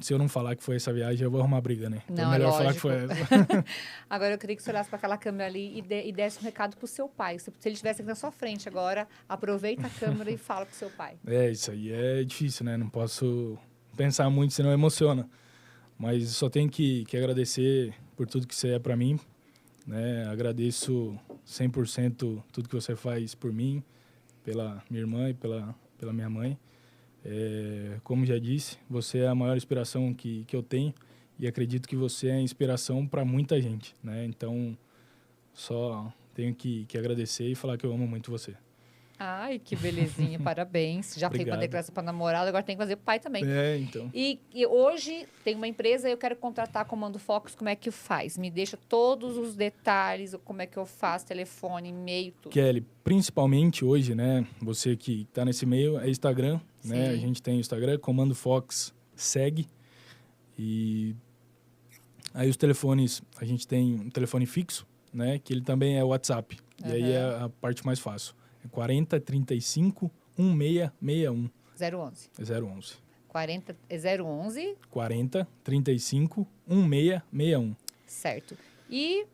se eu não falar que foi essa viagem, eu vou arrumar briga, né? Então Não, é melhor lógico. falar que foi essa. Agora eu queria que você olhasse para aquela câmera ali e desse um recado pro seu pai. Se ele estivesse aqui na sua frente agora, aproveita a câmera e fala com seu pai. Isso aí é difícil, né? Não posso pensar muito, senão emociona. Mas só tenho que agradecer por tudo que você é para mim, né? Agradeço 100% tudo que você faz por mim, pela minha irmã e pela minha mãe. Como já disse, você é a maior inspiração que eu tenho e acredito que você é inspiração para muita gente, né? Então, só tenho que agradecer e falar que eu amo muito você. Ai, que belezinha, parabéns. Já fez uma declaração para namorada, agora tem que fazer pro pai também. Então. E hoje tem uma empresa, eu quero contratar Comando Fox, como é que faz? Me deixa todos os detalhes, como é que eu faço, telefone, e-mail, tudo. Kelly, principalmente hoje, né, você que está nesse meio, é Instagram, né? A gente tem o Instagram, Comando Fox, segue. E aí os telefones, a gente tem um telefone fixo, né, que ele também é WhatsApp. E aí é a parte mais fácil. É 40 35 1661. 011. 011. 011. 40 35 1661. Certo. E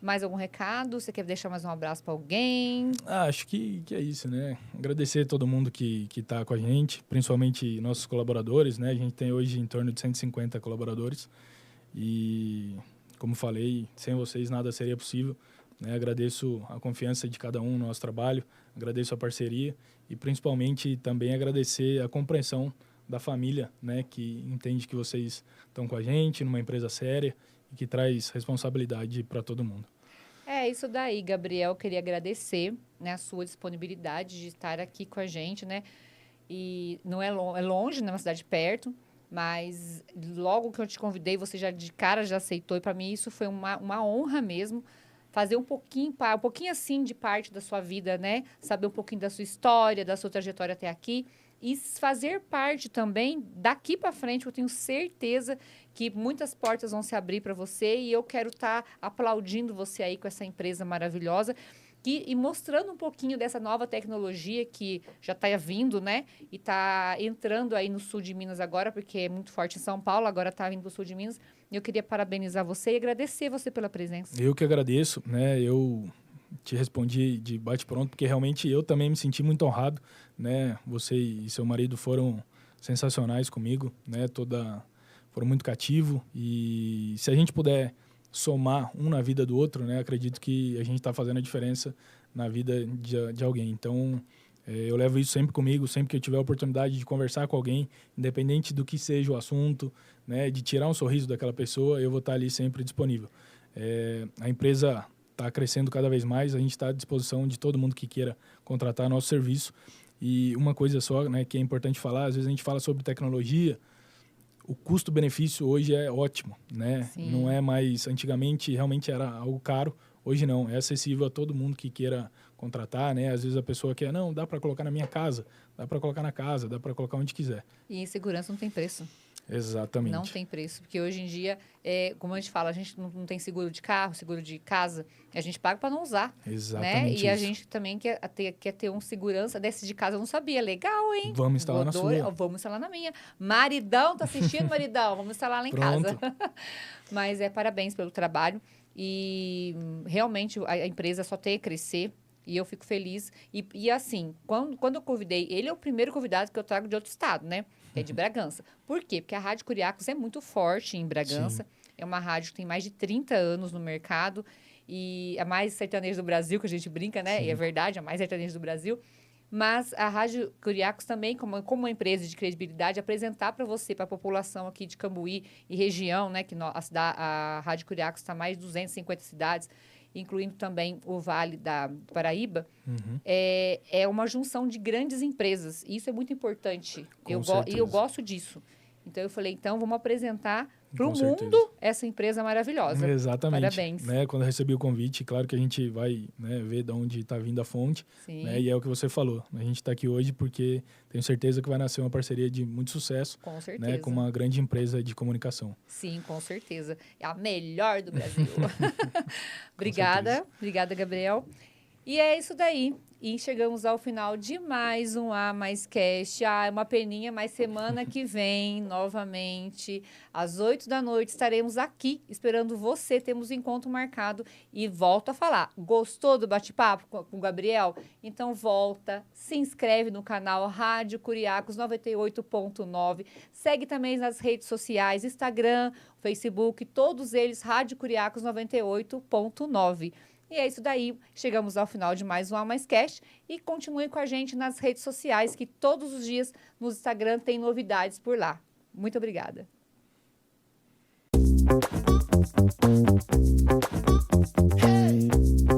mais algum recado? Você quer deixar mais um abraço para alguém? Acho que é isso, né? Agradecer a todo mundo que está com a gente, principalmente nossos colaboradores, né? A gente tem hoje em torno de 150 colaboradores e, como falei, sem vocês nada seria possível. Né? Agradeço a confiança de cada um no nosso trabalho, agradeço a parceria e principalmente também agradecer a compreensão da família, né? Que entende que vocês estão com a gente numa empresa séria e que traz responsabilidade para todo mundo. É isso daí, Gabriel. Queria agradecer, né, a sua disponibilidade de estar aqui com a gente, né? E não é longe, né, uma cidade perto, mas logo que eu te convidei, você já de cara já aceitou e para mim isso foi uma honra mesmo. Fazer um pouquinho assim de parte da sua vida, né? Saber um pouquinho da sua história, da sua trajetória até aqui. E fazer parte também daqui para frente, eu tenho certeza que muitas portas vão se abrir para você. E eu quero estar aplaudindo você aí com essa empresa maravilhosa. E mostrando um pouquinho dessa nova tecnologia que já está vindo, né? E está entrando aí no sul de Minas agora, porque é muito forte em São Paulo, agora está vindo para o sul de Minas. Eu queria parabenizar você e agradecer você pela presença. Eu que agradeço, né? Eu te respondi de bate-pronto, porque realmente eu também me senti muito honrado, né? Você e seu marido foram sensacionais comigo, né? Foram muito cativos e se a gente puder somar um na vida do outro, né? Acredito que a gente está fazendo a diferença na vida de alguém. Então, eu levo isso sempre comigo, sempre que eu tiver a oportunidade de conversar com alguém, independente do que seja o assunto, né? De tirar um sorriso daquela pessoa, eu vou estar ali sempre disponível. A empresa está crescendo cada vez mais, a gente está à disposição de todo mundo que queira contratar nosso serviço. E uma coisa só, né, que é importante falar, às vezes a gente fala sobre tecnologia, o custo-benefício hoje é ótimo, né? Sim. Não é mais... Antigamente, realmente era algo caro. Hoje não, é acessível a todo mundo que queira contratar, né? Às vezes a pessoa quer, não, dá para colocar na minha casa, dá para colocar na casa, dá para colocar onde quiser. E segurança não tem preço. Exatamente. Não tem preço, porque hoje em dia, como a gente fala, a gente não tem seguro de carro, seguro de casa, a gente paga para não usar. Exatamente. Né? E a gente também quer ter um segurança desse de casa, eu não sabia. Legal, hein? Vamos instalar na sua. Vamos instalar na minha. Maridão, tá assistindo, maridão? Vamos instalar lá em casa. Mas parabéns pelo trabalho. E realmente a empresa só tem a crescer. E eu fico feliz. E assim, quando eu convidei, ele é o primeiro convidado que eu trago de outro estado, né? É de Bragança. Por quê? Porque a Rádio Curiacos é muito forte em Bragança. Sim. É uma rádio que tem mais de 30 anos no mercado. E a mais sertaneja do Brasil, que a gente brinca, né? Sim. E é verdade, a mais sertaneja do Brasil. Mas a Rádio Curiacos também, como uma empresa de credibilidade, apresentar para você, para a população aqui de Cambuí e região, né, que a Rádio Curiacos está mais de 250 cidades, incluindo também o Vale da Paraíba, é uma junção de grandes empresas. E isso é muito importante. E eu gosto disso. Então, eu falei, então, vamos apresentar para o mundo essa empresa maravilhosa. Exatamente. Parabéns. Né? Quando eu recebi o convite, claro que a gente vai, né, ver de onde está vindo a fonte. Né? E é o que você falou. A gente está aqui hoje porque tenho certeza que vai nascer uma parceria de muito sucesso. Com certeza. Né, com uma grande empresa de comunicação. Sim, com certeza. É a melhor do Brasil. Obrigada, Gabriel. E é isso daí. E chegamos ao final de mais um A Mais Cast. É uma peninha, mas semana que vem, novamente, às 8 da noite, estaremos aqui esperando você. Temos um encontro marcado. E volto a falar, gostou do bate-papo com o Gabriel? Então volta, se inscreve no canal Rádio Curiacos 98.9. Segue também nas redes sociais, Instagram, Facebook, todos eles, Rádio Curiacos 98.9. E é isso daí, chegamos ao final de mais um A Mais Cast e continue com a gente nas redes sociais, que todos os dias no Instagram tem novidades por lá. Muito obrigada. Hey!